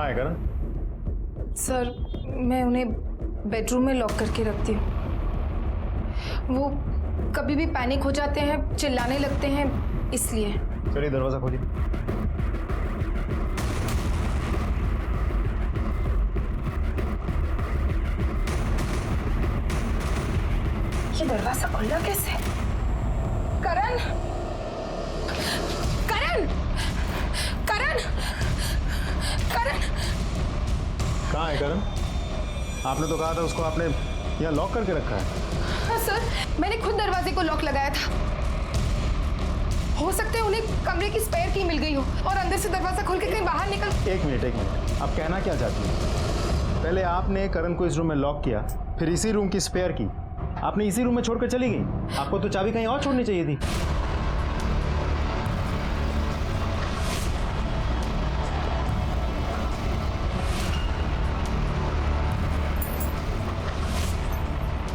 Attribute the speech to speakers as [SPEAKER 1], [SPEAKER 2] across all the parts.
[SPEAKER 1] है करण?
[SPEAKER 2] सर, मैं उन्हें बेडरूम में लॉक करके रखती हूँ। वो कभी भी पैनिक हो जाते हैं, चिल्लाने लगते हैं, इसलिए।
[SPEAKER 1] चलिए दरवाजा खोलिए।
[SPEAKER 2] ये दरवाजा खुला कैसे? करण! करण! करण! करण!
[SPEAKER 1] कहाँ है करण? आपने तो कहा था उसको आपने यहाँ लॉक करके रखा है।
[SPEAKER 2] हाँ सर, मैंने खुद दरवाजे को लॉक लगाया था। हो सकता है उन्हें कमरे की स्पेयर की मिल गई हो और अंदर से दरवाजा खोल के कहीं बाहर निकल।
[SPEAKER 1] एक मिनट, आप कहना क्या चाहती हैं? पहले आपने करण को इस रूम में लॉक किया, फिर इसी रूम की स्पेयर की आपने इसी रूम में छोड़कर चली गई। आपको तो चाबी कहीं और छोड़नी चाहिए थी।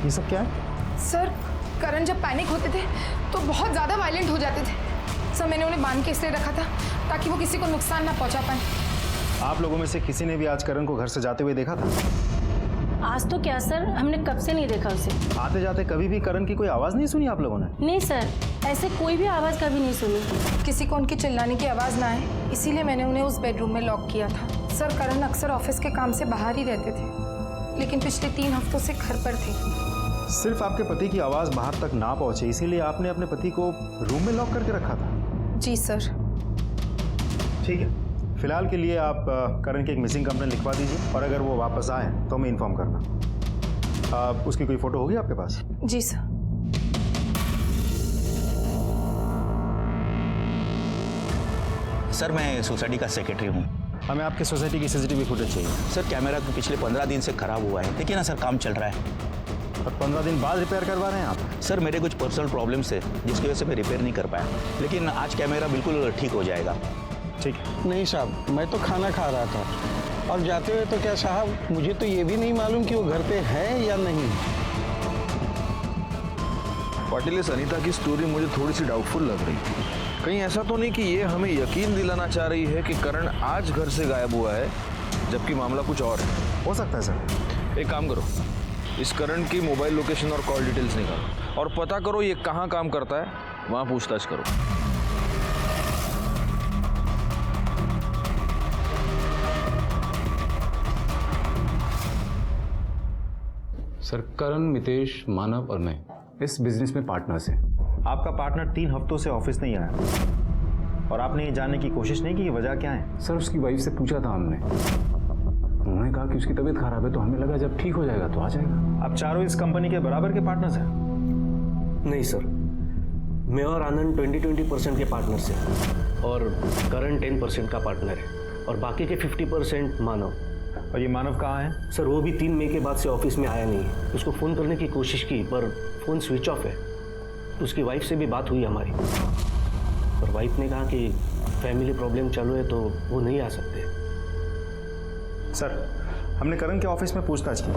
[SPEAKER 1] ये सब क्या है?
[SPEAKER 2] सर, करण जब पैनिक होते थे तो बहुत ज़्यादा वायलेंट हो जाते थे। सर, मैंने उन्हें बांध के इसलिए रखा था ताकि वो किसी को नुकसान ना पहुंचा पाए।
[SPEAKER 1] आप लोगों में से किसी ने भी आज करण को घर से जाते हुए देखा था?
[SPEAKER 3] आज तो क्या सर, हमने कब से नहीं देखा उसे।
[SPEAKER 1] आते जाते कभी भी करण की कोई आवाज़ नहीं सुनी आप लोगों ने?
[SPEAKER 3] नहीं सर, ऐसे कोई भी आवाज़ कभी नहीं सुनी।
[SPEAKER 2] किसी को उनकी चिल्लाने की आवाज़ ना आए, इसीलिए मैंने उन्हें उस बेडरूम में लॉक किया था। सर, करण अक्सर ऑफिस के काम से बाहर ही रहते थे, लेकिन पिछले 3 हफ्तों से घर पर थे।
[SPEAKER 1] सिर्फ आपके पति की आवाज़ बाहर तक ना पहुंचे इसीलिए आपने अपने पति को रूम में लॉक करके रखा था?
[SPEAKER 2] जी सर।
[SPEAKER 1] ठीक है, फिलहाल के लिए आप करण की एक मिसिंग कंप्लेंट लिखवा दीजिए और अगर वो वापस आए तो हमें इन्फॉर्म करना। उसकी कोई फोटो होगी आपके पास?
[SPEAKER 2] जी सर।
[SPEAKER 4] सर, मैं सोसाइटी का सेक्रेटरी हूँ।
[SPEAKER 1] हमें आपके सोसाइटी की सीसीटीवी फुटेज चाहिए।
[SPEAKER 4] सर, कैमरा तो पिछले 15 दिन से खराब हुआ है। देखिए ना सर, काम चल रहा है।
[SPEAKER 1] और 15 दिन बाद रिपेयर करवा रहे हैं आप?
[SPEAKER 4] सर, मेरे कुछ पर्सनल प्रॉब्लम्स है जिसकी वजह से मैं रिपेयर नहीं कर पाया, लेकिन आज कैमरा बिल्कुल ठीक हो जाएगा।
[SPEAKER 1] ठीक है।
[SPEAKER 5] नहीं साहब, मैं तो खाना खा रहा था और जाते हुए तो क्या साहब, मुझे तो ये भी नहीं मालूम कि वो घर पे है या नहीं।
[SPEAKER 6] पाटिल, इस अनीता की स्टोरी मुझे थोड़ी सी डाउटफुल लग रही है। कहीं ऐसा तो नहीं कि ये हमें यकीन दिलाना चाह रही है कि करण आज घर से गायब हुआ है जबकि मामला कुछ और है?
[SPEAKER 1] हो सकता है सर।
[SPEAKER 6] एक काम करो, इस करण की मोबाइल लोकेशन और कॉल डिटेल्स निकालो और पता करो ये कहाँ काम करता है, वहाँ पूछताछ करो।
[SPEAKER 7] सर, करण, मितेश, मानव और मैं इस बिजनेस में पार्टनर्स हैं।
[SPEAKER 1] आपका पार्टनर 3 हफ्तों से ऑफिस नहीं आया और आपने ये जानने की कोशिश नहीं की वजह क्या है?
[SPEAKER 7] सर, उसकी वाइफ से पूछा था हमने, उन्होंने कहा कि उसकी तबीयत खराब है, तो हमें लगा जब ठीक हो जाएगा तो आ जाएगा।
[SPEAKER 1] आप चारों इस कंपनी के बराबर के पार्टनर्स हैं?
[SPEAKER 8] नहीं सर, मैं और आनंद 20% के पार्टनर्स हैं और करण 10% का पार्टनर है और बाकी के 50% मानव।
[SPEAKER 1] और ये मानव कहाँ है?
[SPEAKER 8] सर, वो भी 3 मई के बाद से ऑफिस में आया नहीं है। उसको फ़ोन करने की कोशिश की पर फ़ोन स्विच ऑफ है। उसकी वाइफ से भी बात हुई हमारी, पर वाइफ ने कहा कि फैमिली प्रॉब्लम चालू है तो वो नहीं आ सकते।
[SPEAKER 1] सर, हमने करण के ऑफिस में पूछताछ की।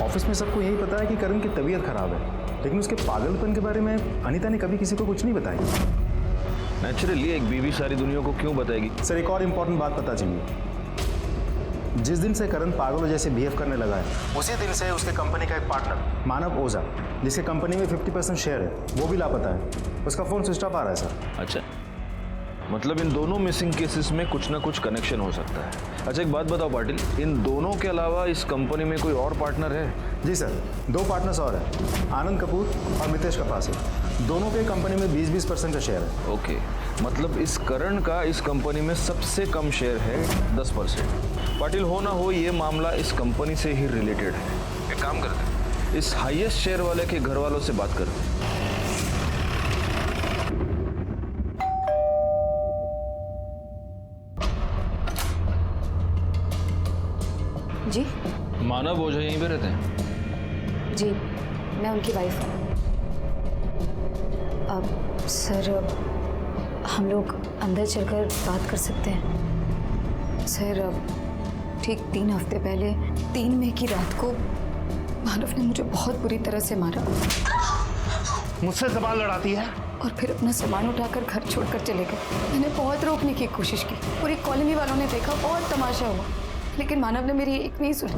[SPEAKER 1] ऑफिस में सबको यही पता है कि करण की तबीयत खराब है, लेकिन उसके पागलपन के बारे में अनीता ने कभी किसी को कुछ नहीं बताई।
[SPEAKER 6] नेचुरली एक बीवी सारी दुनिया को क्यों बताएगी?
[SPEAKER 1] सर, एक और इम्पोर्टेंट बात पता चली। जिस दिन से करण पागलों जैसे बिहेव करने लगा है उसी दिन से उसके कंपनी का एक पार्टनर मानव ओझा, जिसके कंपनी में 50% शेयर है, वो भी लापता है। उसका फ़ोन स्विच ऑफ आ रहा है सर।
[SPEAKER 6] अच्छा, मतलब इन दोनों मिसिंग केसेस में कुछ ना कुछ कनेक्शन हो सकता है। अच्छा, एक बात बताओ पाटिल, इन दोनों के अलावा इस कंपनी में कोई और पार्टनर है?
[SPEAKER 1] जी सर, 2 पार्टनर्स और हैं, आनंद कपूर और मितेश कपासी। दोनों के कंपनी में 20-20% का शेयर है।
[SPEAKER 6] ओके, मतलब इस करण का इस कंपनी में सबसे कम शेयर है 10%। पाटिल, हो ना हो ये मामला इस कंपनी से ही रिलेटेड है। एक काम करते हैं, इस हाईएस्ट शेयर वाले के घर वालों से बात करते हैं।
[SPEAKER 2] जी
[SPEAKER 6] मानव ओझा यहीं पे रहते हैं?
[SPEAKER 9] जी, मैं उनकी वाइफ हूँ। अब सर, हम लोग अंदर चलकर बात कर सकते हैं? सर, अब ठीक 3 हफ्ते पहले 3 मई की रात को मानव ने मुझे बहुत बुरी तरह से मारा।
[SPEAKER 5] मुझसे ज़बान लड़ाती है?
[SPEAKER 9] और फिर अपना सामान उठाकर घर छोड़कर चले गए। मैंने बहुत रोकने की कोशिश की, पूरी कॉलोनी वालों ने देखा, बहुत तमाशा हुआ, लेकिन मानव ने मेरी एक नहीं सुनी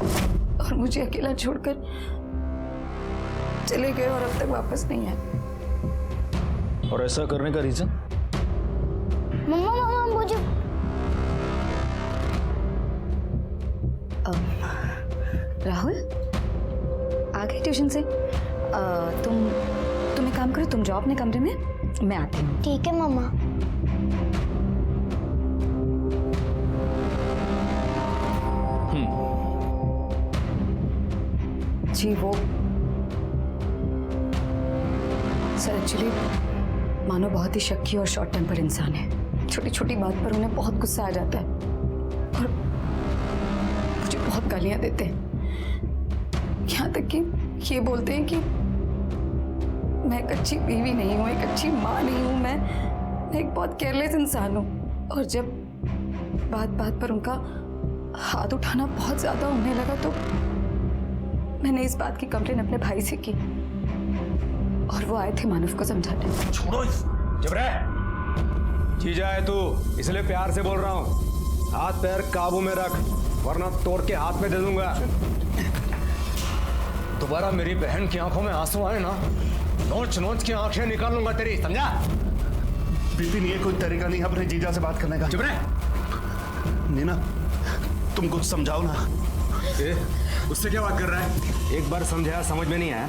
[SPEAKER 9] और मुझे अकेला छोड़कर चले गए और अब तक वापस नहीं आए।
[SPEAKER 6] और ऐसा करने का रीजन?
[SPEAKER 10] मम्मा मुझे
[SPEAKER 9] राहुल आ गए ट्यूशन से? तुम एक काम करो, तुम जाओ अपने कमरे में, मैं आती हूँ।
[SPEAKER 10] ठीक है मम्मा।
[SPEAKER 9] जी वो सर एक्चुअली मानो बहुत ही शक्की और शॉर्ट टेम्पर इंसान है। छोटी छोटी बात पर उन्हें बहुत गुस्सा आ जाता है और मुझे बहुत गालियां देते हैं। यहाँ तक कि ये बोलते हैं कि मैं एक अच्छी बीवी नहीं हूँ, एक अच्छी माँ नहीं हूँ, मैं एक बहुत केयरलेस इंसान हूँ। और जब बात बात पर उनका हाथ उठाना बहुत ज़्यादा होने लगा तो मैंने इस बात की कंप्लेन अपने भाई से की और वो आए थे मानव को समझाने।
[SPEAKER 11] छोड़ो, चुप रह। जीजा है तू, इसलिए प्यार से बोल रहा हूँ। हाथ पैर काबू में रख, वरना तोड़ के हाथ में दे दूंगा। दोबारा मेरी बहन की आंखों में आंसू आए ना, नोच नोच की आंखें निकाल लूंगा तेरी, समझा?
[SPEAKER 12] बिपिन, ये कोई तरीका नहीं अपने जीजा से बात करने का।
[SPEAKER 11] चुप रह।
[SPEAKER 12] नीना, तुम कुछ समझाओ ना।
[SPEAKER 11] उससे क्या बात कर रहा है? एक बार समझाया, समझ में नहीं आया।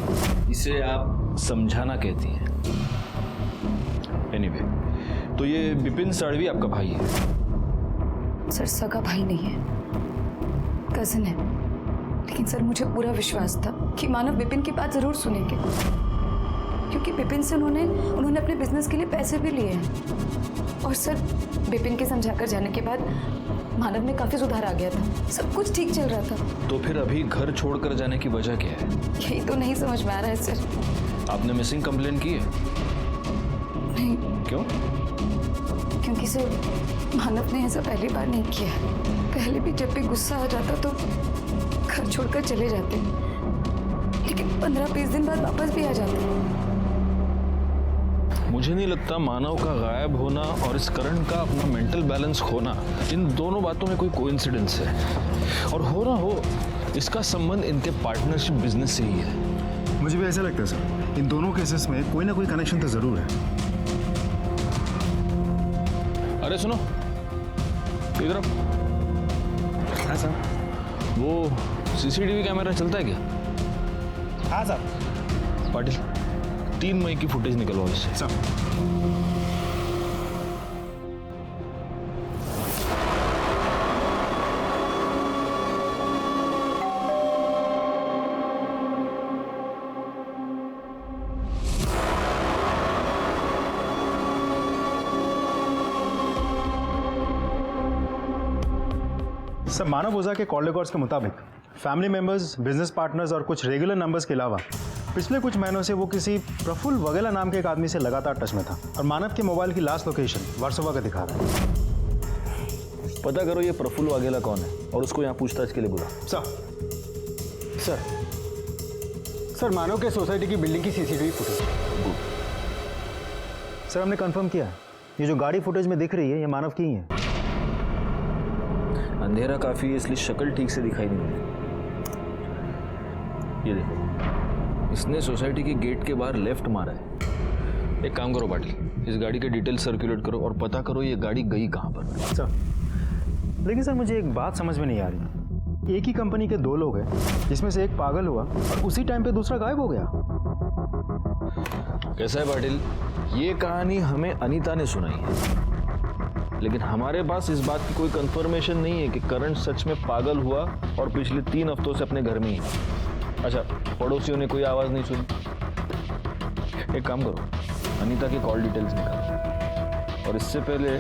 [SPEAKER 6] इसे आप समझाना कहती हैं। एनीवे, तो ये बिपिन साड़वी आपका भाई है?
[SPEAKER 9] सर सगा भाई नहीं है, कजिन है। लेकिन सर मुझे पूरा विश्वास था कि मानव बिपिन की बात जरूर सुनेंगे, क्योंकि बिपिन से उन्होंने अपने बिजनेस के लिए पैसे भी लिए हैं। और सर बिपिन के समझाकर जाने के बाद मानव में काफी सुधार आ गया था, सब कुछ ठीक चल रहा था।
[SPEAKER 6] तो फिर अभी घर छोड़कर जाने की वजह क्या है?
[SPEAKER 9] यही तो नहीं समझ में आ रहा है सर।
[SPEAKER 6] आपने मिसिंग कंप्लेन की है?
[SPEAKER 9] नहीं।
[SPEAKER 6] क्यों?
[SPEAKER 9] क्योंकि सर मानव ने ऐसा पहली बार नहीं किया। पहले भी जब भी गुस्सा आ जाता तो घर छोड़कर चले जाते, लेकिन 15-20 दिन बाद वापस भी आ जाते।
[SPEAKER 6] मुझे नहीं लगता मानव का गायब होना और इस करण का अपना मेंटल बैलेंस खोना, इन दोनों बातों में कोई कोइंसिडेंस है। और हो ना हो, इसका संबंध इनके पार्टनरशिप बिजनेस से ही है।
[SPEAKER 1] मुझे भी ऐसा लगता है सर, इन दोनों केसेस में कोई ना कोई कनेक्शन तो जरूर है।
[SPEAKER 6] अरे सुनो, इधर आओ।
[SPEAKER 1] हाँ सर।
[SPEAKER 6] वो सीसीटीवी कैमरा चलता है क्या?
[SPEAKER 1] हाँ सर।
[SPEAKER 6] पाटिल, 3 मई की फुटेज निकलवाओ इससे।
[SPEAKER 1] सर। सर, मानव ओझा के कॉल रिकॉर्ड्स के मुताबिक फैमिली मेंबर्स, बिजनेस पार्टनर्स और कुछ रेगुलर नंबर्स के अलावा पिछले कुछ महीनों से वो किसी प्रफुल्ल वगेला नाम के एक आदमी से लगातार टच में था और मानव के मोबाइल की लास्ट लोकेशन वर्सोवा का दिखा रहा है।
[SPEAKER 6] पता करो ये प्रफुल्ल वगेला कौन है और उसको यहाँ पूछताछ के लिए बुला।
[SPEAKER 5] सर मानव के सोसाइटी की बिल्डिंग की सीसीटीवी फुटेज।
[SPEAKER 1] सर हमने कंफर्म किया है, ये जो गाड़ी फुटेज में दिख रही है ये मानव की ही है।
[SPEAKER 6] अंधेरा काफी है इसलिए शक्ल ठीक से दिखाई नहीं दे रही। ये देखो, इसने सोसाइटी के गेट के बाहर लेफ्ट मारा है। एक काम करो पाटिल, इस गाड़ी के डिटेल सर्कुलेट करो और पता करो ये गाड़ी गई कहाँ पर।
[SPEAKER 1] सर लेकिन सर मुझे एक बात समझ में नहीं आ रही, एक ही कंपनी के 2 लोग हैं जिसमें से एक पागल हुआ और उसी टाइम पे दूसरा गायब हो गया।
[SPEAKER 6] कैसा है पाटिल, ये कहानी हमें अनीता ने सुनाई है, लेकिन हमारे पास इस बात की कोई कंफर्मेशन नहीं है कि करण सच में पागल हुआ और पिछले 3 हफ्तों से अपने घर में ही है। अच्छा, पड़ोसियों ने कोई आवाज नहीं सुनी। एक काम करो, अनीता की कॉल डिटेल्स निकालो और इससे पहले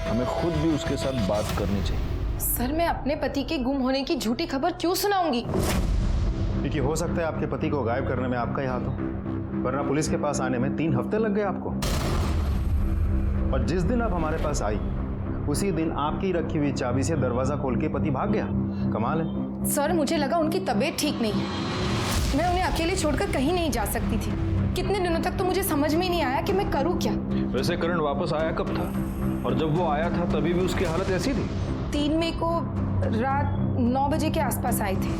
[SPEAKER 6] हमें खुद भी उसके साथ बात करनी चाहिए।
[SPEAKER 2] सर मैं अपने पति के गुम होने की झूठी खबर क्यों सुनाऊंगी?
[SPEAKER 1] क्योंकि हो सकता है आपके पति को गायब करने में आपका ही हाथ हो, वरना पुलिस के पास आने में 3 हफ्ते लग गए आपको। और जिस दिन आप हमारे पास आई उसी दिन आपकी रखी हुई चाबी से दरवाजा खोल के पति भाग गया। कमाल है।
[SPEAKER 2] सर मुझे लगा उनकी तबीयत ठीक नहीं है, मैं उन्हें अकेले छोड़कर कहीं नहीं जा सकती थी। कितने दिनों तक तो मुझे समझ में ही नहीं आया कि मैं करूँ क्या।
[SPEAKER 6] वैसे करण वापस आया कब था? और जब वो आया था तभी भी उसकी हालत ऐसी थी?
[SPEAKER 2] 3 मई को रात 9 बजे के आसपास आए थे।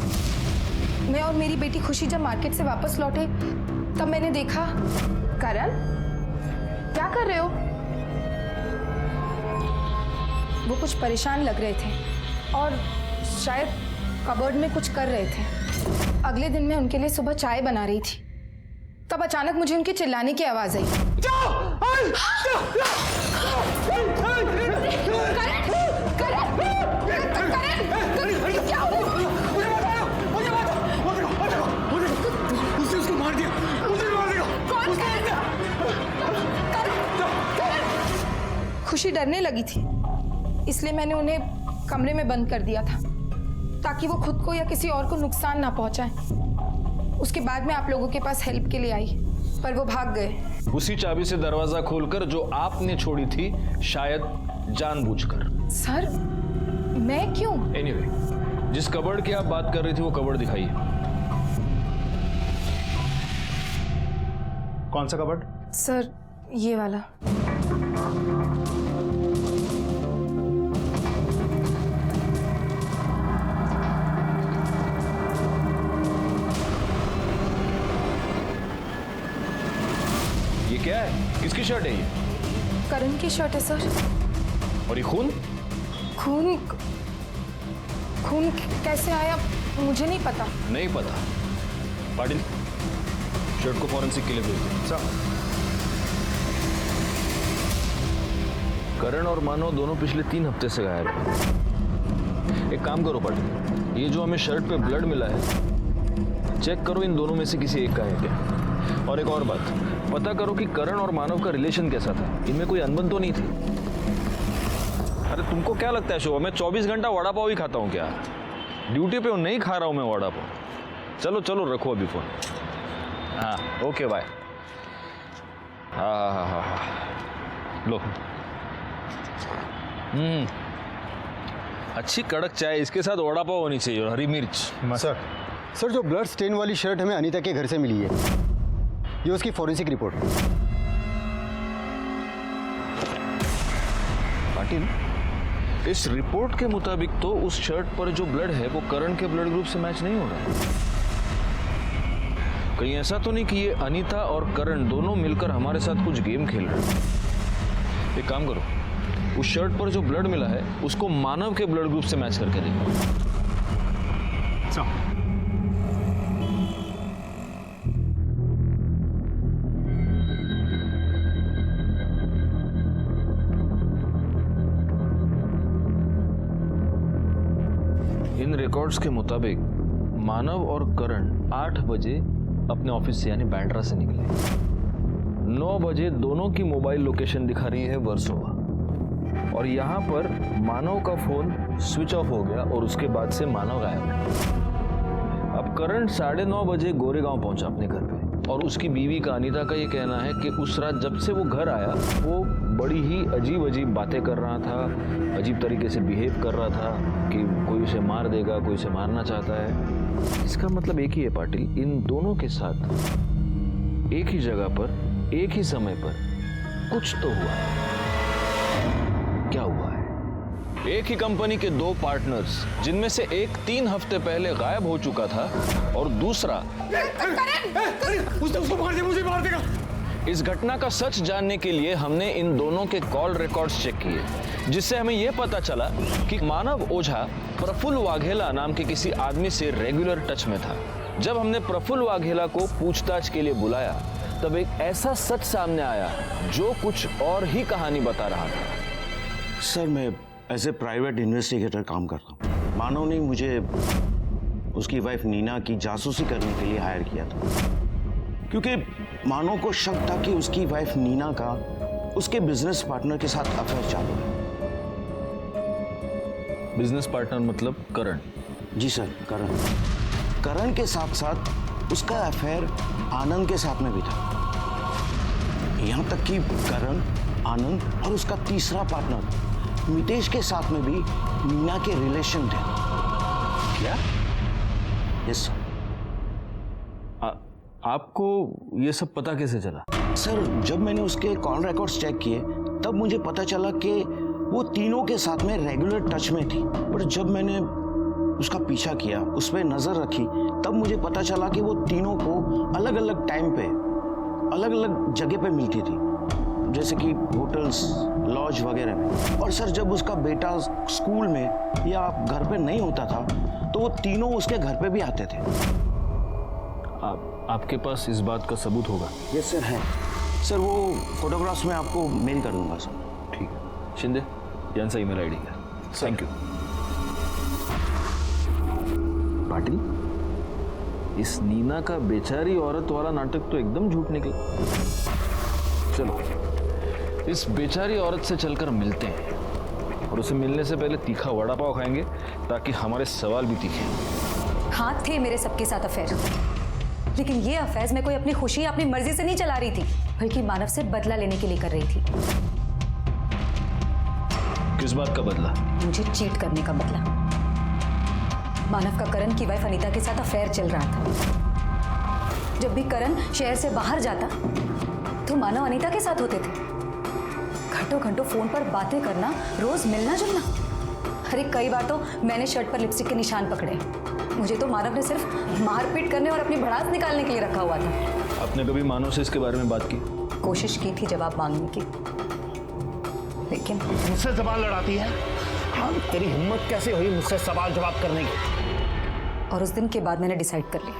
[SPEAKER 2] मैं और मेरी बेटी खुशी जब मार्केट से वापस लौटे तब मैंने देखा। करण, क्या कर रहे हो? वो कुछ परेशान लग रहे थे और शायद कबर्ड में कुछ कर रहे थे। अगले दिन मैं उनके लिए सुबह चाय बना रही थी, तब अचानक मुझे उनके चिल्लाने की आवाज आई। क्या हुआ?
[SPEAKER 12] उसने उसको मार दिया, उसने मार दिया।
[SPEAKER 2] कौन खुशी डरने लगी थी, इसलिए मैंने उन्हें कमरे में बंद कर दिया था ताकि वो खुद को या किसी और को नुकसान ना पहुंचाए। उसके बाद मैं आप लोगों के पास हेल्प के लिए आई, पर वो भाग गए।
[SPEAKER 6] उसी चाबी से दरवाजा खोलकर जो आपने छोड़ी थी, शायद जानबूझकर।
[SPEAKER 2] सर, मैं क्यों?
[SPEAKER 6] एनीवे, जिस कबर्ड की आप बात कर रही थी वो कबर्ड दिखाइए।
[SPEAKER 1] कौन सा कबर्ड?
[SPEAKER 2] सर, ये वाला।
[SPEAKER 6] ये क्या है? किसकी शर्ट है ये?
[SPEAKER 2] करण की शर्ट है सर।
[SPEAKER 6] और ये खून?
[SPEAKER 2] खून खून कैसे आया मुझे नहीं पता।
[SPEAKER 6] नहीं पता? पाटिल, शर्ट को फॉरेंसिक के लिए भेज दो। करण और मानव दोनों पिछले 3 हफ्ते से गायब हैं। एक काम करो पाटिल, ये जो हमें शर्ट पे ब्लड मिला है, चेक करो इन दोनों में से किसी एक का है क्या। और एक और बात, पता करो कि करण और मानव का रिलेशन कैसा था। इनमें कोई अनबन तो नहीं थी? अरे तुमको क्या लगता है शोभा, मैं 24 घंटा वड़ा पाव ही खाता हूँ क्या? ड्यूटी पे नहीं खा रहा हूँ मैं वड़ा पाव। चलो चलो रखो अभी फोन। हाँ ओके बाय। हाँ लो। अच्छी कड़क चाय, इसके साथ वड़ा पाव होनी चाहिए और हरी मिर्च।
[SPEAKER 10] सर जो ब्लड स्टेन वाली शर्ट हमें अनीता के घर से मिली है, ये उसकी फॉरेंसिक रिपोर्ट।
[SPEAKER 6] पाटिल, इस रिपोर्ट के मुताबिक तो उस शर्ट पर जो ब्लड है वो करण के ब्लड ग्रुप से मैच नहीं हो रहा है। कहीं ऐसा तो नहीं कि ये अनीता और करण दोनों मिलकर हमारे साथ कुछ गेम खेल रहे हैं? एक काम करो, उस शर्ट पर जो ब्लड मिला है उसको मानव के ब्लड ग्रुप से मैच करके देखो। इन रिकॉर्ड्स के मुताबिक मानव और करण 8 बजे अपने ऑफिस से यानी बैंड्रा से निकले। 9 बजे दोनों की मोबाइल लोकेशन दिखा रही है वर्सोवा, और यहाँ पर मानव का फोन स्विच ऑफ हो गया और उसके बाद से मानव गायब है। अब करण 9:30 बजे गोरेगांव पहुंचा अपने घर पे, और उसकी बीवी का अनीता का ये कहना है कि उस रात जब से वो घर आया वो बड़ी ही अजीब अजीब बातें कर रहा था, अजीब तरीके से बिहेव कर रहा था कि कोई उसे मार देगा, कोई उसे मारना चाहता है। इसका मतलब एक ही है पाटिल, इन दोनों के साथ एक ही जगह पर एक ही समय पर कुछ तो हुआ। क्या हुआ है? एक ही कंपनी के 2 पार्टनर्स, जिनमें से एक 3 हफ्ते पहले गायब हो चुका था और दूसरा
[SPEAKER 12] उसने उसको मार दिया, मुझे मार देगा।
[SPEAKER 6] इस घटना का सच जानने के लिए हमने इन दोनों के कॉल रिकॉर्ड्स चेक किए, जिससे हमें यह पता चला कि मानव ओझा प्रफुल्ल वाघेला नाम के किसी आदमी से रेगुलर टच में था। जब हमने प्रफुल्ल वाघेला को पूछताछ के लिए बुलाया तब एक ऐसा सच सामने आया जो कुछ और ही कहानी बता रहा था।
[SPEAKER 13] सर, मैं एज ए प्राइवेट इन्वेस्टिगेटर काम करता हूँ। मानव ने मुझे उसकी वाइफ नीना की जासूसी करने के लिए हायर किया था, क्योंकि मानव को शक था कि उसकी वाइफ नीना का उसके बिजनेस पार्टनर के साथ अफेयर चालू है।
[SPEAKER 6] बिजनेस पार्टनर मतलब करण?
[SPEAKER 13] जी सर, करण के साथ साथ उसका अफेयर आनंद के साथ में भी था। यहाँ तक कि करण, आनंद और उसका तीसरा पार्टनर मितेश के साथ में भी नीना के रिलेशन थे।
[SPEAKER 6] क्या?
[SPEAKER 13] Yes sir.
[SPEAKER 6] आपको ये सब पता कैसे चला?
[SPEAKER 13] सर जब मैंने उसके कॉल रिकॉर्ड्स चेक किए तब मुझे पता चला कि वो तीनों के साथ में रेगुलर टच में थी। पर जब मैंने उसका पीछा किया, उस पर नजर रखी, तब मुझे पता चला कि वो तीनों को अलग अलग टाइम पे अलग अलग जगह पे मिलती थी, जैसे कि होटल्स, लॉज वगैरह में। और सर जब उसका बेटा स्कूल में या घर पे नहीं होता था तो वो तीनों उसके घर पे भी आते थे।
[SPEAKER 6] आपके पास इस बात का सबूत होगा?
[SPEAKER 13] यस सर है सर, वो फोटोग्राफ्स में आपको मेल कर दूंगा सर।
[SPEAKER 6] ठीक है शिंदे, यांचा ईमेल आईडी है। Thank you. पाटिल, इस नीना का बेचारी औरत वाला नाटक तो एकदम झूठ निकला। चलो इस बेचारी औरत से चलकर मिलते हैं और उसे मिलने से पहले तीखा वड़ा पाव खाएंगे ताकि हमारे सवाल भी तीखे।
[SPEAKER 9] हाँ थे मेरे सबके साथ अफेयर, लेकिन ये अफेयर मैं कोई अपनी खुशी अपनी मर्जी से नहीं चला रही थी, बल्कि मानव से बदला लेने के लिए कर रही थी।
[SPEAKER 6] किस बात का बदला?
[SPEAKER 9] मुझे चीट करने का बदला। मानव का करण की वाइफ अनीता के साथ अफेयर चल रहा था। जब भी करण शहर से बाहर जाता तो मानव अनीता के साथ होते थे। घंटों घंटों फोन पर बातें करना, रोज मिलना जुलना। अरे कई बार तो मैंने शर्ट पर लिपस्टिक के निशान पकड़े। मुझे तो मानव ने सिर्फ मारपीट करने और अपनी भड़ास निकालने के लिए रखा हुआ था।
[SPEAKER 6] आपने कभी मानव से इसके बारे में बात की?
[SPEAKER 9] कोशिश की थी जवाब मांगने की, लेकिन
[SPEAKER 12] मुझसे सवाल लड़ाती है? हाँ, तेरी हिम्मत कैसे हुई मुझसे सवाल जवाब करने की?
[SPEAKER 9] और उस दिन के बाद मैंने डिसाइड कर लिया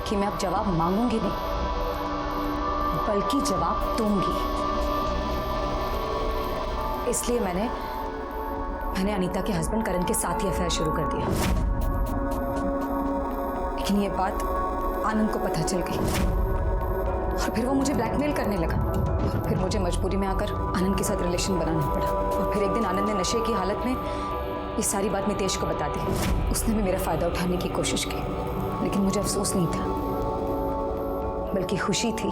[SPEAKER 9] कि मैं अब जवाब मांगूंगी नहीं, बल्कि जवाब दूंगी। इसलिए मैंने अनीता के हस्बैंड करण के साथ ही अफेयर शुरू कर दिया। लेकिन ये बात आनंद को पता चल गई और फिर वो मुझे ब्लैकमेल करने लगा। और फिर मुझे मजबूरी में आकर आनंद के साथ रिलेशन बनाना पड़ा। और फिर एक दिन आनंद ने नशे की हालत में ये सारी बात मितेश को बता दी। उसने भी मेरा फायदा उठाने की कोशिश की, लेकिन मुझे अफसोस नहीं था, बल्कि खुशी थी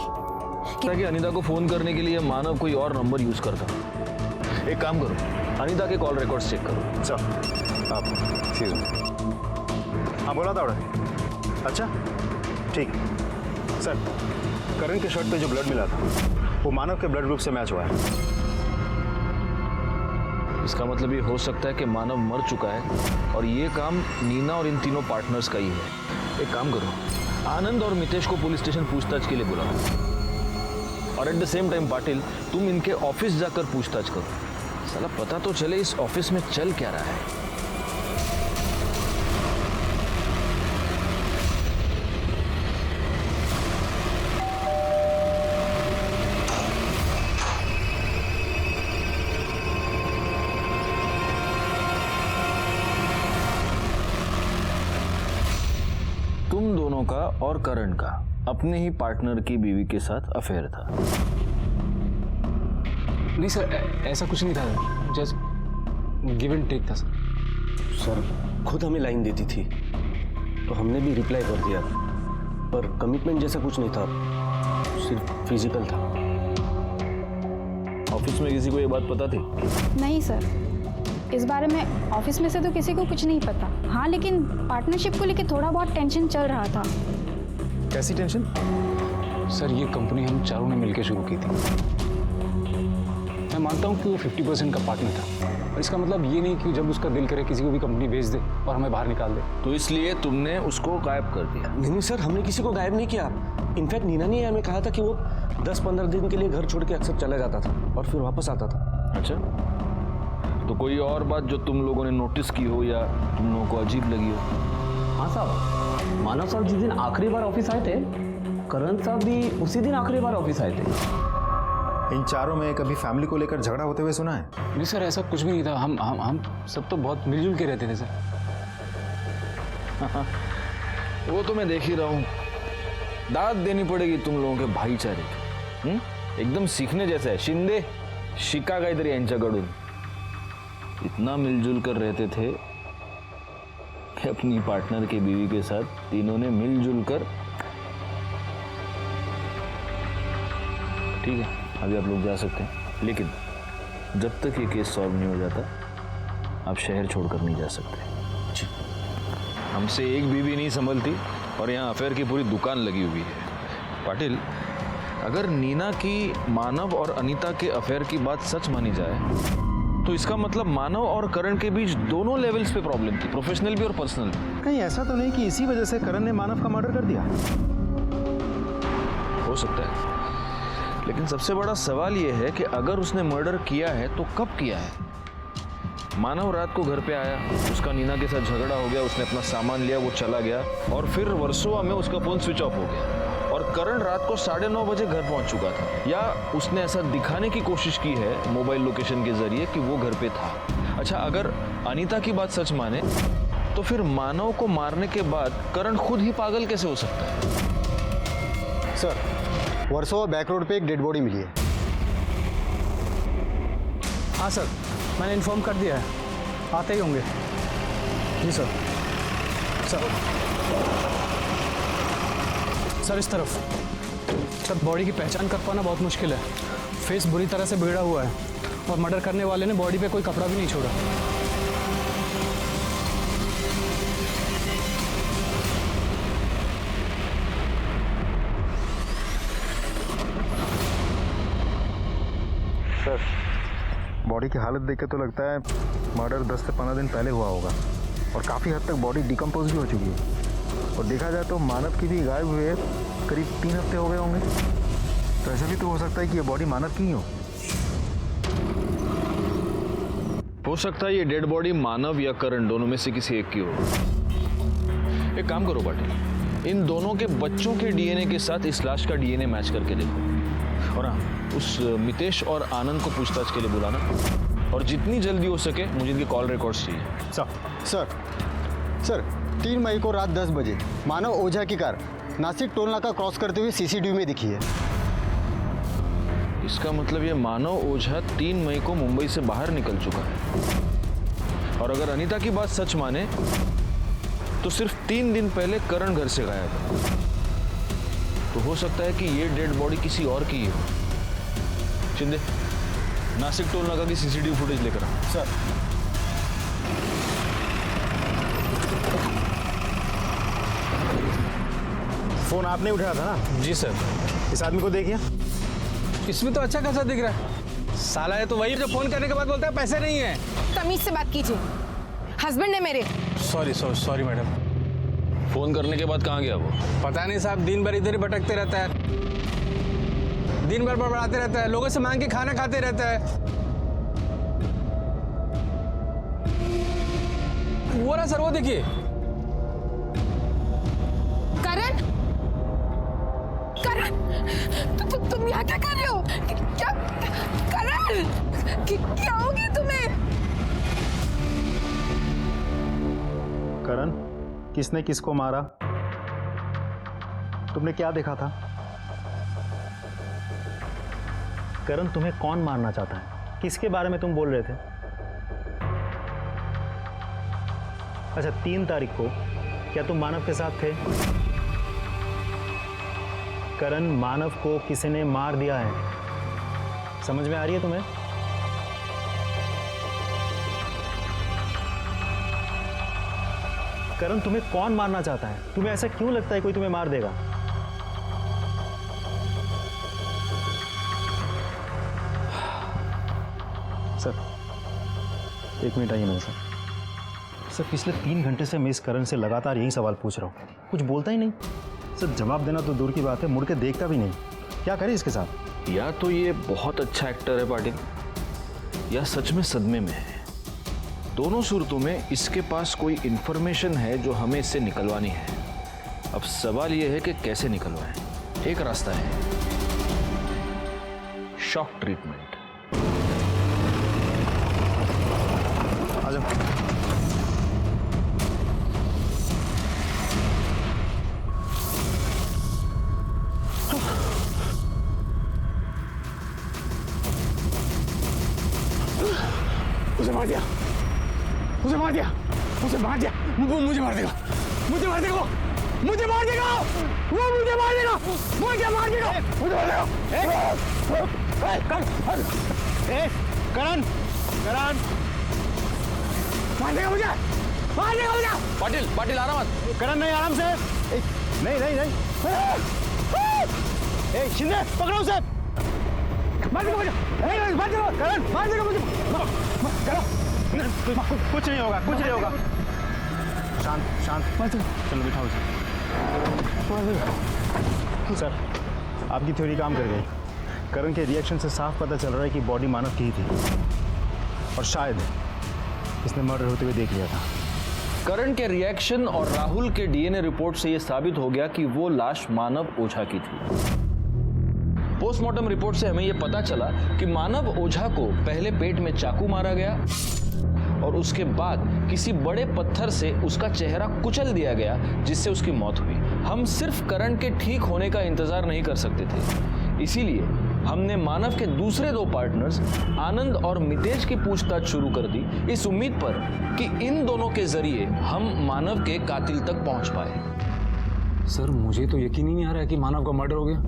[SPEAKER 6] कि अनीता को फोन करने के लिए मानव कोई और नंबर यूज करता। एक काम करो, अनीता के कॉल रिकॉर्ड्स चेक करो।
[SPEAKER 1] सर आप हाँ बोला था अच्छा ठीक सर, करण के शर्ट पे जो ब्लड मिला था वो मानव के ब्लड ग्रुप से मैच हुआ है।
[SPEAKER 6] इसका मतलब ये हो सकता है कि मानव मर चुका है और ये काम नीना और इन तीनों पार्टनर्स का ही है। एक काम करो, आनंद और मितेश को पुलिस स्टेशन पूछताछ के लिए बुलाओ और at the same time Patil तुम इनके ऑफिस जाकर पूछताछ करो। साला पता तो चले इस ऑफिस में चल क्या रहा है। तुम दोनों का और करण का अपने ही पार्टनर की बीवी के साथ अफेयर था?
[SPEAKER 7] नहीं सर, ऐसा कुछ नहीं था, जस्ट गिव एंड टेक था सर।
[SPEAKER 8] सर खुद हमें लाइन देती थी तो हमने भी रिप्लाई कर दिया, पर कमिटमेंट जैसा कुछ नहीं था, सिर्फ फिजिकल था।
[SPEAKER 6] ऑफिस में किसी को ये बात पता थी?
[SPEAKER 14] नहीं सर, इस बारे में ऑफिस में से तो किसी को कुछ नहीं पता। हाँ, लेकिन पार्टनरशिप को लेके थोड़ा बहुत टेंशन चल रहा था।
[SPEAKER 1] कैसी टेंशन?
[SPEAKER 7] सर ये कंपनी हम चारों ने मिलकर शुरू की थी। मैं मानता हूँ कि वो 50% का पार्टनर था, और इसका मतलब ये नहीं कि जब उसका दिल करे किसी को भी कंपनी बेच दे और हमें बाहर निकाल दे।
[SPEAKER 6] तो इसलिए तुमने उसको गायब कर दिया?
[SPEAKER 8] नहीं सर, हमने किसी को गायब नहीं किया। इनफैक्ट नीना ने हमें कहा था कि वो 10-15 दिन के लिए घर छोड़ के अक्सर चला जाता था और फिर वापस आता था।
[SPEAKER 6] अच्छा, तो कोई और बात जो तुम लोगों ने नोटिस की हो या तुम लोगों को अजीब लगी हो?
[SPEAKER 15] हाँ साहब, मानव साहब जिस दिन आखिरी बार ऑफिस आए थे, करण साहब भी उसी दिन आखिरी बार ऑफिस आए थे।
[SPEAKER 1] इन चारों में कभी फैमिली को लेकर झगड़ा होते हुए सुना है?
[SPEAKER 7] नहीं सर, ऐसा कुछ भी नहीं था। हम सब तो बहुत मिलजुल के रहते थे सर।
[SPEAKER 6] वो तो मैं देख ही रहा हूँ। दाद देनी पड़ेगी तुम लोगों के भाईचारे की। एकदम सीखने जैसा है। शिंदे शिका काहीतरी यांच्याकडून। इतना मिलजुल कर रहते थे कि अपनी पार्टनर के बीवी के साथ तीनों ने मिलजुल कर। ठीक है, अभी आप लोग जा सकते हैं, लेकिन जब तक ये केस सॉल्व नहीं हो जाता आप शहर छोड़कर नहीं जा सकते। हमसे एक बीवी नहीं संभलती और यहाँ अफेयर की पूरी दुकान लगी हुई है। पाटिल, अगर नीना की मानव और अनीता के अफेयर की बात सच मानी जाए तो इसका मतलब मानव और करण के बीच दोनों लेवल्स पे प्रॉब्लम थी, प्रोफेशनल भी और पर्सनल भी।
[SPEAKER 1] कहीं ऐसा तो नहीं कि इसी वजह से करण ने मानव का मर्डर कर दिया?
[SPEAKER 6] हो सकता है, लेकिन सबसे बड़ा सवाल यह है कि अगर उसने मर्डर किया है तो कब किया है। मानव रात को घर पे आया, उसका नीना के साथ झगड़ा हो गया, उसने अपना सामान लिया, वो चला गया और फिर वर्सोवा में उसका फोन स्विच ऑफ हो गया और करण रात को 9:30 बजे घर पहुंच चुका था, या उसने ऐसा दिखाने की कोशिश की है मोबाइल लोकेशन के जरिए कि वो घर पे था। अच्छा, अगर अनीता की बात सच माने तो फिर मानव को मारने के बाद करण खुद ही पागल कैसे हो सकता है?
[SPEAKER 10] सर, वर्सोवा बैक रोड पे एक डेड बॉडी मिली है।
[SPEAKER 5] हाँ सर, मैंने इन्फॉर्म कर दिया है, आते ही होंगे। जी सर। सर इस तरफ। सर, बॉडी की पहचान कर पाना बहुत मुश्किल है। फेस बुरी तरह से बिगड़ा हुआ है और मर्डर करने वाले ने बॉडी पे कोई कपड़ा भी नहीं छोड़ा।
[SPEAKER 1] सर, बॉडी की हालत देख के तो लगता है मर्डर 10 से 15 दिन पहले हुआ होगा और काफ़ी हद तक बॉडी डिकम्पोज भी हो चुकी है। और देखा जाए तो मानव की भी गायब हुए करीब 3 हफ्ते हो गए होंगे, तो ऐसा भी तो हो सकता है कि ये बॉडी मानव की ही
[SPEAKER 6] हो सकता है ये डेड बॉडी मानव या करण दोनों में से किसी एक की हो। एक काम करो पाटिल, इन दोनों के बच्चों के डीएनए के साथ इस लाश का डीएनए मैच करके देखो और हाँ, उस मितेश और आनंद को पूछताछ के लिए बुलाना और जितनी जल्दी हो सके मुझे इनके कॉल रिकॉर्ड्स चाहिए।
[SPEAKER 10] सर 3 मई को रात 10 बजे मानव ओझा की कार नासिक टोल नाका क्रॉस करते हुए सीसीटीवी में दिखी है।
[SPEAKER 6] इसका मतलब ये मानव ओझा 3 मई को मुंबई से बाहर निकल चुका है और अगर अनीता की बात सच माने तो सिर्फ 3 दिन पहले करण घर से गायब है। तो हो सकता है कि ये डेड बॉडी किसी और की ही हो। शिंदे, नासिक टोल नाका की सीसीटीवी फुटेज लेकर आ।
[SPEAKER 10] सर।
[SPEAKER 1] फोन आपने उठाया था ना?
[SPEAKER 5] जी सर।
[SPEAKER 1] इस आदमी को देखिए,
[SPEAKER 5] इसमें तो अच्छा खासा दिख रहा है। साला है तो वही जो फोन करने के बाद बोलता है पैसे नहीं है।
[SPEAKER 2] तमीज से बात कीजिए, हस्बैंड है मेरे।
[SPEAKER 5] Sorry madam.
[SPEAKER 6] फोन करने के बाद कहाँ गया वो?
[SPEAKER 5] पता नहीं साहब, दिन भर इधर ही भटकते रहता है, दिन भर बड़बड़ाते रहता है, लोगों से मांग के खाना खाते रहता है। वो ना सर, वो देखिए।
[SPEAKER 2] करण, तुम यहाँ क्या कर रहे हो? क्या करण, क्या हो गया तुम्हें?
[SPEAKER 1] करण, किसने किसको मारा? तुमने क्या देखा था? करण, तुम्हें कौन मारना चाहता है? किसके बारे में तुम बोल रहे थे? अच्छा, 3 तारीख को क्या तुम मानव के साथ थे? करण, मानव को किसी ने मार दिया है, समझ में आ रही है तुम्हें? करण, तुम्हें कौन मारना चाहता है? तुम्हें ऐसा क्यों लगता है कोई तुम्हें मार देगा? सर, 1 मिनट आइए मेरे साथ। सर, पिछले 3 घंटे से मैं इस करण से लगातार यही सवाल पूछ रहा हूँ, कुछ बोलता ही नहीं। सर, जवाब देना तो दूर की बात है, मुड़ के देखता भी नहीं। क्या करें इसके साथ?
[SPEAKER 6] या तो ये बहुत अच्छा एक्टर है पाटिल, या सच में सदमे में है। दोनों सूरतों में इसके पास कोई इंफॉर्मेशन है जो हमें इससे निकलवानी है। अब सवाल यह है कि कैसे निकलवाएं। एक रास्ता है, शॉक ट्रीटमेंट।
[SPEAKER 1] आ जाओ।
[SPEAKER 11] उसे मार दिया, उसे मार दिया, उसे मार दिया। वो मुझे मार देगा, मुझे मार देगा, मुझे मार देगा, वो मुझे मार देगा, मुझे मार देगा, मुझे मार देगा।
[SPEAKER 1] करण, करण,
[SPEAKER 11] मार देगा मुझे, मार देगा मुझे।
[SPEAKER 6] पाटिल, पाटिल आराम मत।
[SPEAKER 1] करण नहीं, आराम से। नहीं नहीं नहीं। ए शिंदे पकड़ो उसे। मार देगा मुझे। मार देगा करण, मार देगा मुझे। कुछ नहीं होगा, कुछ नहीं होगा। शांत शांत। चलो बिठाओ उसे। सर आपकी थ्योरी काम कर गई। करण के रिएक्शन से साफ पता चल रहा है कि बॉडी मानव की ही थी और शायद इसने मर्डर होते हुए देख लिया था।
[SPEAKER 6] करण के रिएक्शन और राहुल के डीएनए रिपोर्ट से यह साबित हो गया कि वो लाश मानव ओझा की थी। पोस्टमार्टम रिपोर्ट से हमें यह पता चला कि मानव ओझा को पहले पेट में चाकू मारा गया और उसके बाद किसी बड़े पत्थर से उसका चेहरा कुचल दिया गया, जिससे उसकी मौत हुई। हम सिर्फ करण के ठीक होने का इंतजार नहीं कर सकते थे, इसीलिए हमने मानव के दूसरे 2 पार्टनर्स आनंद और मितेश की पूछताछ शुरू कर दी, इस उम्मीद पर कि इन दोनों के जरिए हम मानव के कातिल तक पहुंच पाए।
[SPEAKER 7] सर मुझे तो यकीन ही नहीं आ रहा है कि मानव का मर्डर हो गया।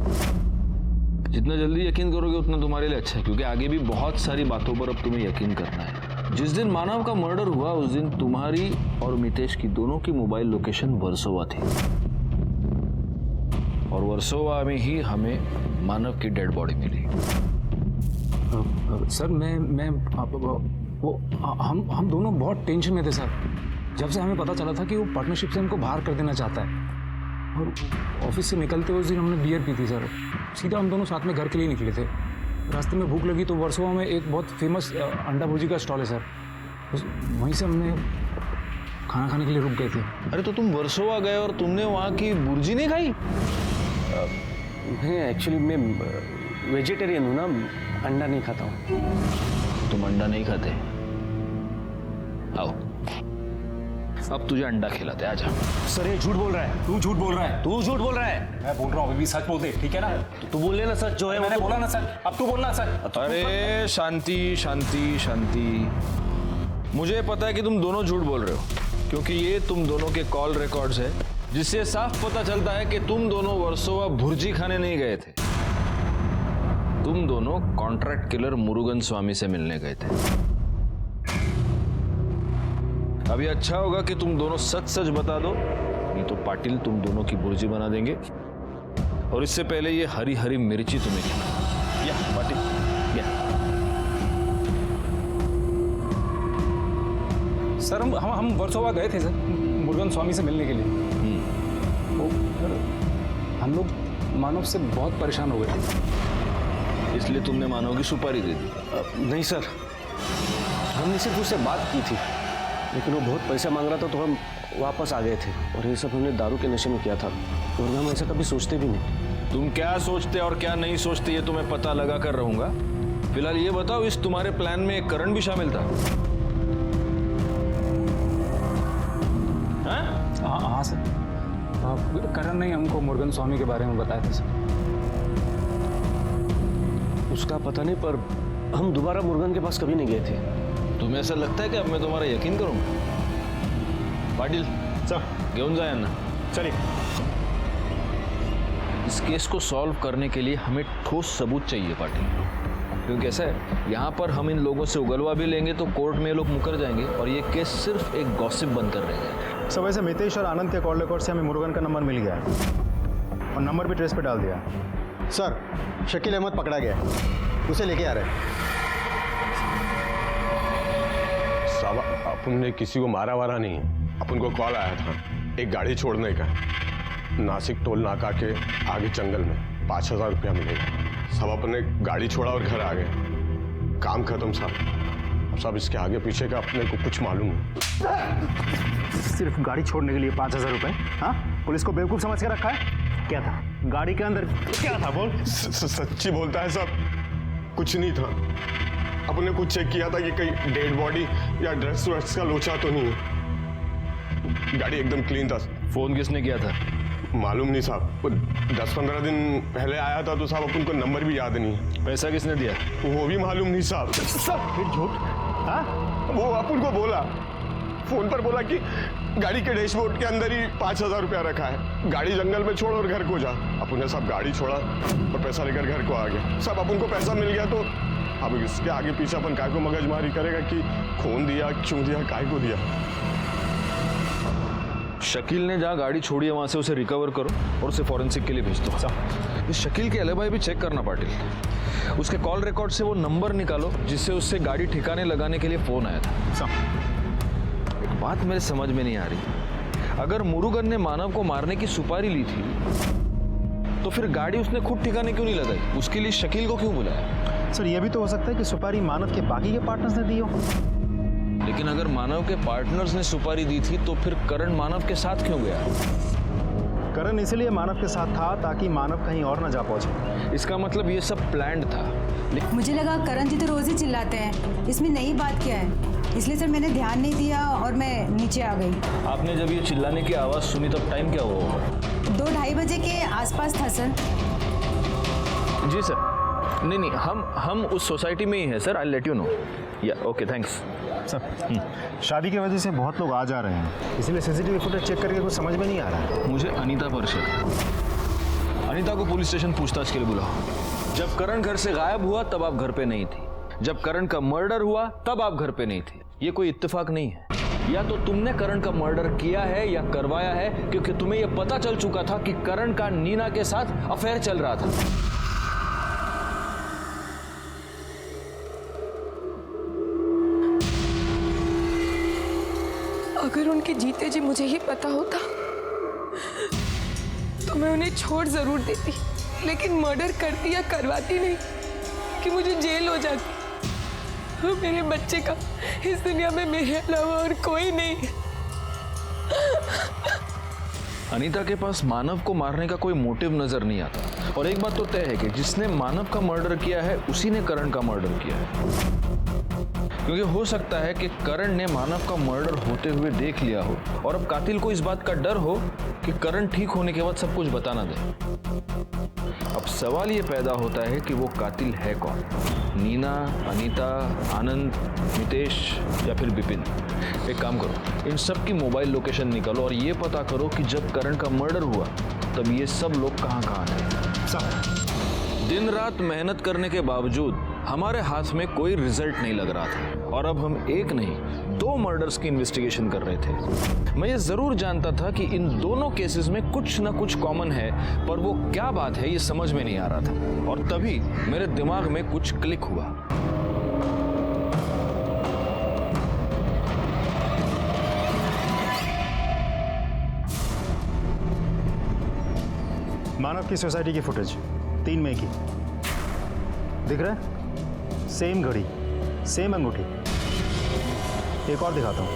[SPEAKER 6] जितना जल्दी यकीन करोगे उतना तुम्हारे लिए अच्छा है, क्योंकि आगे भी बहुत सारी बातों पर अब तुम्हें यकीन करना है। जिस दिन मानव का मर्डर हुआ उस दिन तुम्हारी और मितेश की दोनों की मोबाइल लोकेशन वर्सोवा थी और वर्सोवा में ही हमें मानव की डेड बॉडी मिली।
[SPEAKER 7] सर हम दोनों बहुत टेंशन में थे सर, जब से हमें पता चला था कि वो पार्टनरशिप से हमको बाहर कर देना चाहता है। और ऑफिस से निकलते हुए उस दिन हमने बियर पी थी सर। सीधा हम दोनों साथ में घर के लिए निकले थे। रास्ते में भूख लगी तो वर्सोवा में एक बहुत फेमस अंडा भुर्जी का स्टॉल है सर, वहीं से हमने खाना खाने के लिए रुक गए थे।
[SPEAKER 6] अरे तो तुम वर्सोवा गए और तुमने वहाँ की भुर्जी नहीं खाई?
[SPEAKER 8] नहीं एक्चुअली मैं वेजिटेरियन हूँ ना, अंडा नहीं खाता हूँ।
[SPEAKER 6] तुम अंडा नहीं खाते? आओ अब तुझे अंडा खिलाते, आजा।
[SPEAKER 12] सर ये झूठ बोल रहा है। तू झूठ बोल रहा है। तू झूठ बोल रहा है। मैं बोल रहा हूँ, अभी भी सच बोलते, ठीक है ना?
[SPEAKER 8] तू बोल लेना सच जो है।
[SPEAKER 12] मैंने बोला ना सर, अब तू बोलना सर।
[SPEAKER 6] अरे शांति शांति शांति। मुझे पता है कि तुम दोनों झूठ बोल रहे हो, क्योंकि ये तुम दोनों के कॉल रिकॉर्ड्स है, जिससे साफ पता चलता है कि तुम दोनों वर्सोवा भुर्जी खाने नहीं गए थे। तुम दोनों कॉन्ट्रैक्ट किलर मुरुगन स्वामी से मिलने गए थे। अभी अच्छा होगा कि तुम दोनों सच सच बता दो, नहीं तो पाटिल तुम दोनों की भुर्जी बना देंगे। और इससे पहले ये हरी हरी मिर्ची तुम्हें खिला। या पाटिल या।
[SPEAKER 5] सर हम वर्सोवा गए थे सर, मुरुगन स्वामी से मिलने के लिए। वो हम लोग मानव से बहुत परेशान हो गए थे,
[SPEAKER 6] इसलिए तुमने मानव की सुपारी दे दी?
[SPEAKER 8] नहीं सर, हमने सिर्फ उससे बात की थी, लेकिन वो बहुत पैसा मांग रहा था तो हम वापस आ गए थे। और ये सब हमने दारू के नशे में किया था, और हम ऐसा कभी सोचते भी नहीं।
[SPEAKER 6] तुम क्या सोचते और क्या नहीं सोचते ये तुम्हें पता लगा कर रहूंगा। फिलहाल ये बताओ, इस तुम्हारे प्लान में एक करण भी शामिल था?
[SPEAKER 5] हाँ सर, करण ने हमको मुरुगन स्वामी के बारे में बताया था सर।
[SPEAKER 8] उसका पता नहीं, पर हम दोबारा मुरुगन के पास कभी नहीं गए थे।
[SPEAKER 6] तुम्हें ऐसा लगता है कि अब मैं तुम्हारा यकीन करूंगा? पाटिल
[SPEAKER 1] सर
[SPEAKER 6] घेऊन जाए ना।
[SPEAKER 1] चलिए।
[SPEAKER 6] इस केस को सॉल्व करने के लिए हमें ठोस सबूत चाहिए पाटिल, क्योंकि ऐसा है यहाँ पर हम इन लोगों से उगलवा भी लेंगे तो कोर्ट में ये लोग मुकर जाएंगे और ये केस सिर्फ एक गॉसिप बनकर रह जाएगा।
[SPEAKER 1] सर वैसे मितेश और आनंद के कॉल रिकॉर्ड से हमें मुरुगन का नंबर मिल गया है और नंबर भी ट्रेस पे डाल दिया।
[SPEAKER 10] सर शकील अहमद पकड़ा गया, उसे लेके आ रहे हैं।
[SPEAKER 16] साहब अपन ने किसी को मारा वारा नहीं है, अपन को कॉल आया था एक गाड़ी छोड़ने का, नासिक टोल नाका के आगे जंगल में 5000 रुपया मिलेगा। सब अपन ने गाड़ी छोड़ा और घर आ गए, काम खत्म साहब। अब साहब इसके आगे पीछे का अपने को कुछ मालूम नहीं।
[SPEAKER 1] सिर्फ गाड़ी छोड़ने के लिए 5000 रुपए? हाँ, पुलिस को बेवकूफ समझ के रखा है? क्या था गाड़ी के अंदर? क्या था बोल?
[SPEAKER 16] सच्ची बोलता है साहब, कुछ नहीं था। अपन ने कुछ चेक किया था कि कहीं डेड बॉडी या ड्रग्स व्रग्स का लोचा तो नहीं है। गाड़ी एकदम क्लीन था।
[SPEAKER 6] फोन किसने किया था?
[SPEAKER 16] मालूम नहीं साहब, 10-15 दिन पहले आया था तो साहब अपन को नंबर भी याद नहीं है।
[SPEAKER 6] पैसा किसने दिया?
[SPEAKER 16] वो भी मालूम नहीं साहब।
[SPEAKER 1] फिर झूठ? हाँ,
[SPEAKER 16] वो अपन को बोला, फोन पर बोला कि गाड़ी के डैशबोर्ड के अंदर ही 5000 रुपया रखा है, गाड़ी जंगल में छोड़ और घर को जा। अपन ने साहब गाड़ी छोड़ा और पैसा लेकर घर को आ गया। साहब अपन को पैसा मिल गया तो अब इसके आगे पीछे अपन काय को मगजमारी करेगा कि खून दिया, क्यों दिया, काय को दिया।
[SPEAKER 6] शकील ने जहाँ गाड़ी छोड़ी है वहाँ से उसे रिकवर करो और उसे फॉरेंसिक के लिए भेज दो। इस शकील के एलिबाई भी चेक करना पाटिल। उसके कॉल रिकॉर्ड से वो नंबर निकालो जिससे उससे गाड़ी ठिकाने लगाने के लिए फोन आया था। एक बात मेरे समझ में नहीं आ रही, अगर मुरुगन ने मानव को मारने की सुपारी ली थी तो फिर गाड़ी उसने खुद ठिकाने क्यों नहीं लगाई? उसके लिए शकील को क्यों बुलाया?
[SPEAKER 1] सर यह भी तो हो सकता है कि सुपारी मानव के बाकी के पार्टनर्स ने दी हो।
[SPEAKER 6] लेकिन अगर मानव के पार्टनर्स ने सुपारी दी थी तो फिर करण मानव के साथ क्यों गया?
[SPEAKER 1] करण इसलिए मानव के साथ था ताकि मानव कहीं और ना जा पहुंचे।
[SPEAKER 6] इसका मतलब ये सब प्लान्ड था।
[SPEAKER 17] मुझे लगा करण जी तो रोज ही चिल्लाते हैं, इसमें नई बात क्या है? इसलिए सर मैंने ध्यान नहीं दिया और मैं नीचे आ गई।
[SPEAKER 6] आपने जब ये चिल्लाने की आवाज सुनी तब टाइम क्या हुआ होगा?
[SPEAKER 17] 2-2:30 बजे के आसपास था सर।
[SPEAKER 6] जी सर। नहीं, हम उस सोसाइटी में ही हैं sir. I let you know. या ओके, थैंक्स
[SPEAKER 1] सर। शादी की वजह से बहुत लोग आ जा रहे हैं, इसलिए सीसीटीवी फुटेज चेक करके कुछ समझ में नहीं आ रहा है।
[SPEAKER 6] मुझे अनीता पर शक। अनीता को पुलिस स्टेशन पूछताछ के लिए बुलाओ। जब करण घर से गायब हुआ तब आप घर पे नहीं थी, जब करण का मर्डर हुआ तब आप घर पे नहीं थी। ये कोई इत्तेफाक नहीं है। या तो तुमने करण का मर्डर किया है या करवाया है, क्योंकि तुम्हें यह पता चल चुका था कि करण का नीना के साथ अफेयर चल रहा था।
[SPEAKER 2] अगर उनके जीते जी मुझे ही पता होता तो मैं उन्हें छोड़ जरूर देती, लेकिन मर्डर करती या करवाती नहीं कि मुझे जेल हो जाती। मेरे बच्चे का इस दुनिया में मेरे अलावा और कोई नहीं है।
[SPEAKER 6] अनीता के पास मानव को मारने का कोई मोटिव नजर नहीं आता। और एक बात तो तय है कि जिसने मानव का मर्डर किया है उसी ने करण का मर्डर किया है। क्योंकि हो सकता है कि करण ने मानव का मर्डर होते हुए देख लिया हो और अब कातिल को इस बात का डर हो कि करण ठीक होने के बाद सब कुछ बता ना दे। अब सवाल ये पैदा होता है कि वो कातिल है कौन? नीना, अनीता, आनंद, मितेश या फिर विपिन? एक काम करो, इन सब की मोबाइल लोकेशन निकालो और ये पता करो कि जब करण का मर्डर हुआ तब ये सब लोग कहाँ थे। दिन रात मेहनत करने के बावजूद हमारे हाथ में कोई रिजल्ट नहीं लग रहा था और अब हम एक नहीं 2 मर्डर्स की इन्वेस्टिगेशन कर रहे थे। मैं ये जरूर जानता था कि इन दोनों केसेस में कुछ ना कुछ कॉमन है, पर वो क्या बात है ये समझ में नहीं आ रहा था। और तभी मेरे दिमाग में कुछ क्लिक हुआ।
[SPEAKER 1] मानव की सोसाइटी की फुटेज 3 मई की दिख रहा है? सेम घड़ी, सेम अंगूठी। एक और दिखाता हूं।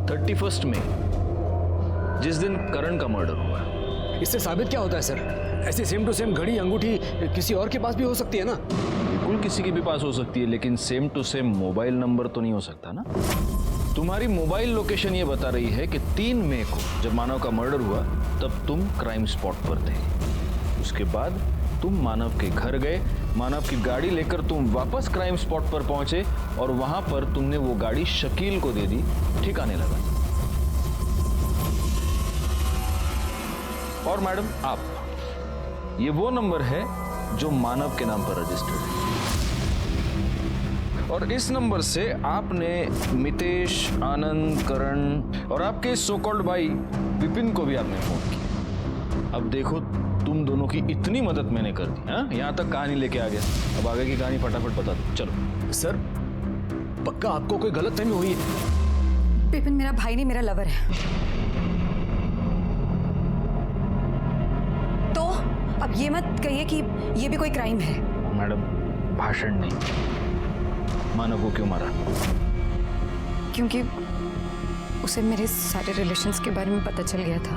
[SPEAKER 6] 31 मई, जिस दिन करण का मर्डर हुआ।
[SPEAKER 7] इससे साबित क्या होता है सर? ऐसी सेम टू सेम घड़ी अंगूठी किसी और के पास भी हो सकती है ना?
[SPEAKER 6] बिल्कुल किसी के भी पास हो सकती है, लेकिन same to same mobile number तो नहीं हो सकता ना। तुम्हारी मोबाइल लोकेशन ये बता रही है कि 3 मई को जब मानव का मर्डर हुआ तब तुम क्राइम स्पॉट पर थे। उसके बाद तुम मानव के घर गए, मानव की गाड़ी लेकर तुम वापस क्राइम स्पॉट पर पहुंचे और वहां पर तुमने वो गाड़ी शकील को दे दी, ठिकाने लगा। और मैडम आप, ये वो नंबर है जो मानव के नाम पर रजिस्टर्ड है और इस नंबर से आपने मितेश, आनंद, करण और आपके सो कॉल्ड भाई विपिन को भी आपने फोन किया। अब देखो, तुम दोनों की इतनी मदद मैंने कर दी। हाँ, यहाँ तक कहानी लेके आ गया। अब आगे की कहानी फटाफट बता दो। चलो।
[SPEAKER 7] सर, पक्का आपको कोई गलतफहमी हुई है?
[SPEAKER 17] विपिन मेरा भाई नहीं, मेरा लवर है। तो अब ये मत कहिए कि ये भी कोई क्राइम है।
[SPEAKER 6] मैडम, भाषण नहीं। मानव को क्यों मारा?
[SPEAKER 9] क्योंकि उसे मेरे सारे रिलेशंस के बारे में पता चल गया था।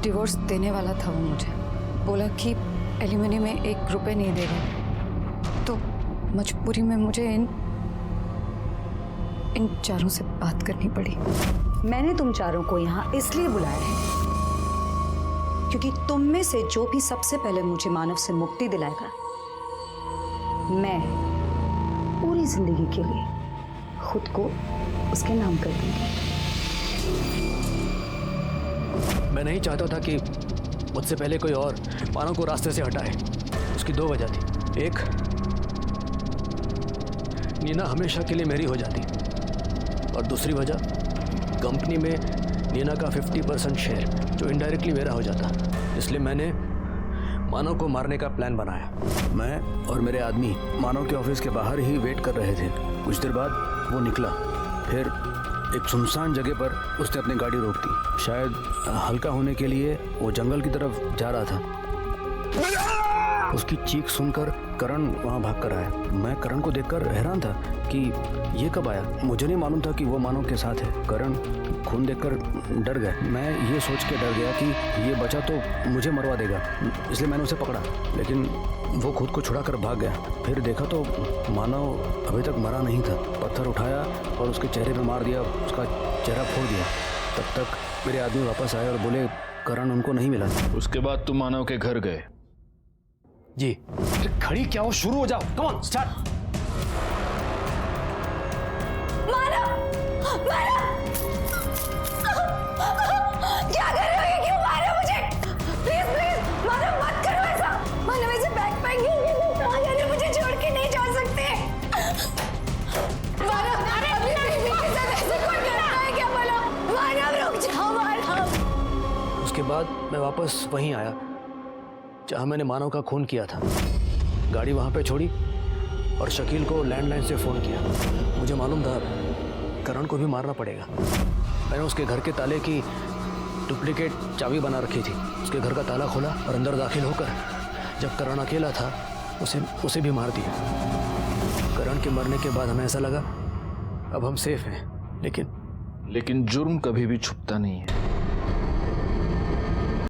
[SPEAKER 9] डिवोर्स देने वाला था वो मुझे। बोला कि एलिमनी में 1 रुपए नहीं देगा। तो मजबूरी में मुझे इन चारों से बात करनी पड़ी।
[SPEAKER 17] मैंने तुम चारों को यहाँ इसलिए बुलाया है क्योंकि तुम में से जो भी सबसे पहले मुझे मानव से मुक्ति दिलाएगा, मैं पूरी जिंदगी के लिए खुद को उसके नाम कर दूंगी।
[SPEAKER 7] मैं नहीं चाहता था कि मुझसे पहले कोई और मानव को रास्ते से हटाए। उसकी 2 वजह थी। एक, नीना हमेशा के लिए मेरी हो जाती और दूसरी वजह,
[SPEAKER 8] कंपनी में नीना का 50% शेयर जो इनडायरेक्टली मेरा हो जाता, इसलिए मैंने मानव को मारने का प्लान बनाया। मैं और मेरे आदमी मानव के ऑफिस के बाहर ही वेट कर रहे थे। कुछ देर बाद वो निकला, फिर एक सुनसान जगह पर उसने अपनी गाड़ी रोक दी। शायद हल्का होने के लिए वो जंगल की तरफ जा रहा था। उसकी चीख सुनकर करण वहाँ भाग कर आया। मैं करण को देखकर हैरान था कि ये कब आया। मुझे नहीं मालूम था कि वो मानव के साथ है। करण खून देखकर डर गया। मैं ये सोच के डर गया कि ये बचा तो मुझे मरवा देगा, इसलिए मैंने उसे पकड़ा, लेकिन वो खुद को छुड़ा कर भाग गया। फिर देखा तो मानव अभी तक मरा नहीं था। पत्थर उठाया और उसके चेहरे पे मार दिया, उसका चेहरा फोड़ दिया। तब तक मेरे आदमी वापस आए और बोले करण उनको नहीं मिला।
[SPEAKER 6] उसके बाद तुम मानव के घर गए?
[SPEAKER 8] जी।
[SPEAKER 11] खड़ी क्या हो, शुरू हो जाओ, कम ऑन स्टार्ट।
[SPEAKER 18] क्या कर रहे हो? ये क्यों मार रहे हो मुझे? प्लीज प्लीज मानव मत करो ऐसा। मानव ऐसे बैकपैक मुझे छोड़ के नहीं जा सकते। मानव अभी बेबी के साथ ऐसे कौन कर रहा है? क्या बोलो? मानव रुक जाओ मानव।
[SPEAKER 8] उसके बाद मैं वापस वहीं आया जहाँ मैंने मानव का खून किया था। गाड़ी वहाँ पे छोड़ी और शकील को लैंडलाइन से फ़ोन किया। मुझे मालूम था करण को भी मारना पड़ेगा। मैंने उसके घर के ताले की डुप्लीकेट चाबी बना रखी थी। उसके घर का ताला खोला और अंदर दाखिल होकर जब करण अकेला था उसे भी मार दिया। करण के मरने के बाद हमें ऐसा लगा अब हम सेफ हैं, लेकिन
[SPEAKER 6] जुर्म कभी भी छुपता नहीं है।